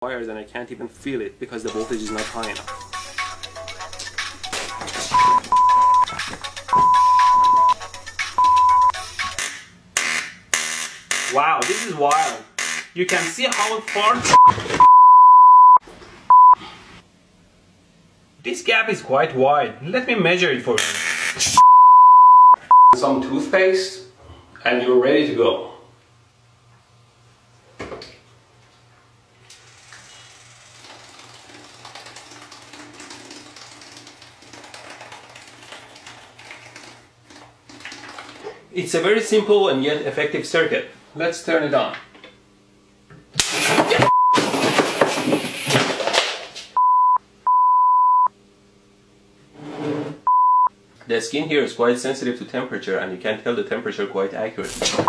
wires and I can't even feel it because the voltage is not high enough. Wow, this is wild. You can see how far... This gap is quite wide. Let me measure it for you. Some toothpaste and you're ready to go. It's a very simple and yet effective circuit. Let's turn it on. The skin here is quite sensitive to temperature and you can tell the temperature quite accurately.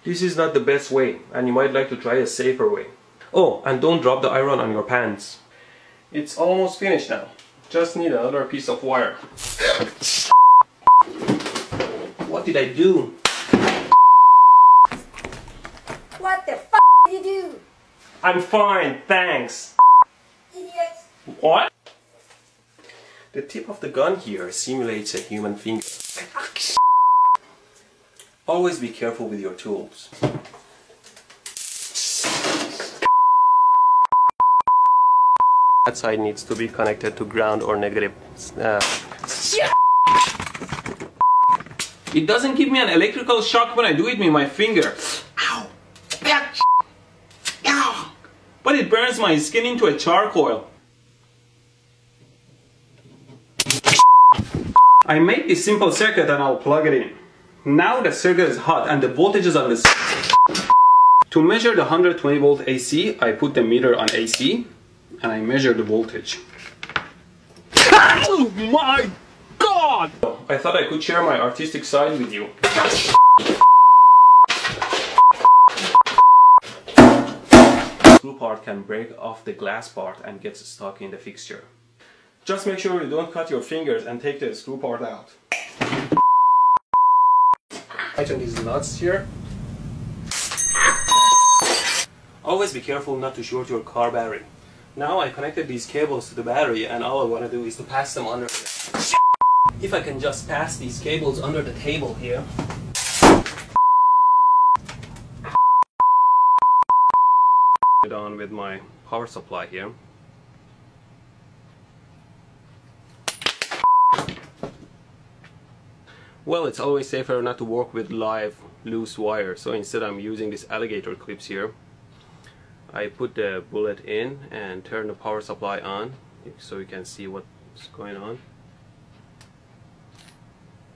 This is not the best way and you might like to try a safer way. Oh, and don't drop the iron on your pants. It's almost finished now. Just need another piece of wire. What did I do? What the f did you do? I'm fine, thanks. Idiot. What? The tip of the gun here simulates a human finger. Always be careful with your tools. That side needs to be connected to ground or negative. It doesn't give me an electrical shock when I do it with my finger. Ow! Ow! But it burns my skin into a charcoal. I make this simple circuit and I'll plug it in. Now the circuit is hot and the voltage is on the circuit. To measure the 120 volt AC, I put the meter on AC and I measure the voltage. Oh my God! I thought I could share my artistic side with you. The screw part can break off the glass part and gets stuck in the fixture. Just make sure you don't cut your fingers and take the screw part out. Tighten these nuts here. Always be careful not to short your car battery. Now I connected these cables to the battery and all I want to do is to pass them under here. If I can just pass these cables under the table here. It on with my power supply here. Well, it's always safer not to work with live loose wire, so instead I'm using these alligator clips here. I put the bullet in and turn the power supply on so you can see what's going on.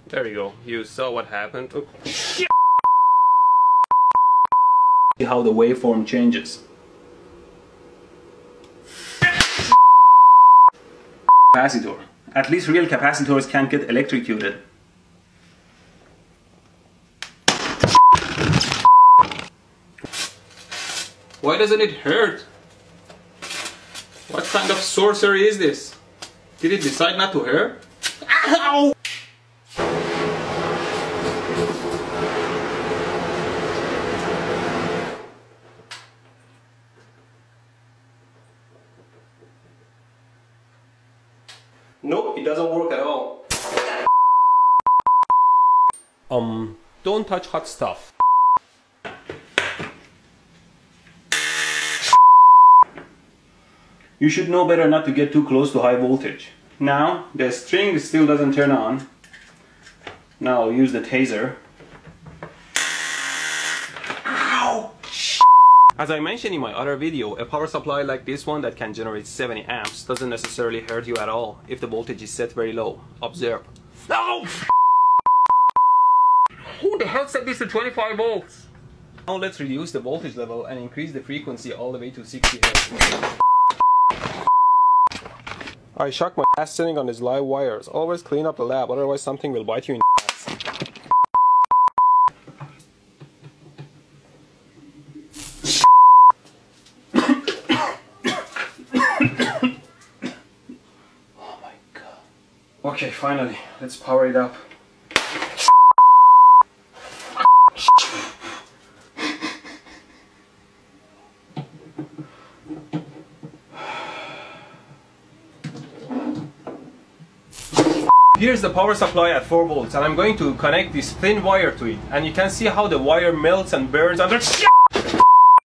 There you go, you saw what happened. Oh, shit. See how the waveform changes. Capacitor. At least real capacitors can't get electrocuted. Why doesn't it hurt? What kind of sorcery is this? Did it decide not to hurt? Ow! Nope, it doesn't work at all. Don't touch hot stuff. You should know better not to get too close to high voltage. Now, the string still doesn't turn on. Now I'll use the taser. Ow! As I mentioned in my other video, a power supply like this one that can generate 70 amps doesn't necessarily hurt you at all if the voltage is set very low. Observe. No! Who the hell set this to 25 volts? Now let's reduce the voltage level and increase the frequency all the way to 60 Hz. I shocked my ass sitting on these live wires. Always clean up the lab, otherwise something will bite you in the ass. Oh my God. Okay, finally, let's power it up. Here's the power supply at 4 volts, and I'm going to connect this thin wire to it, and you can see how the wire melts and burns under.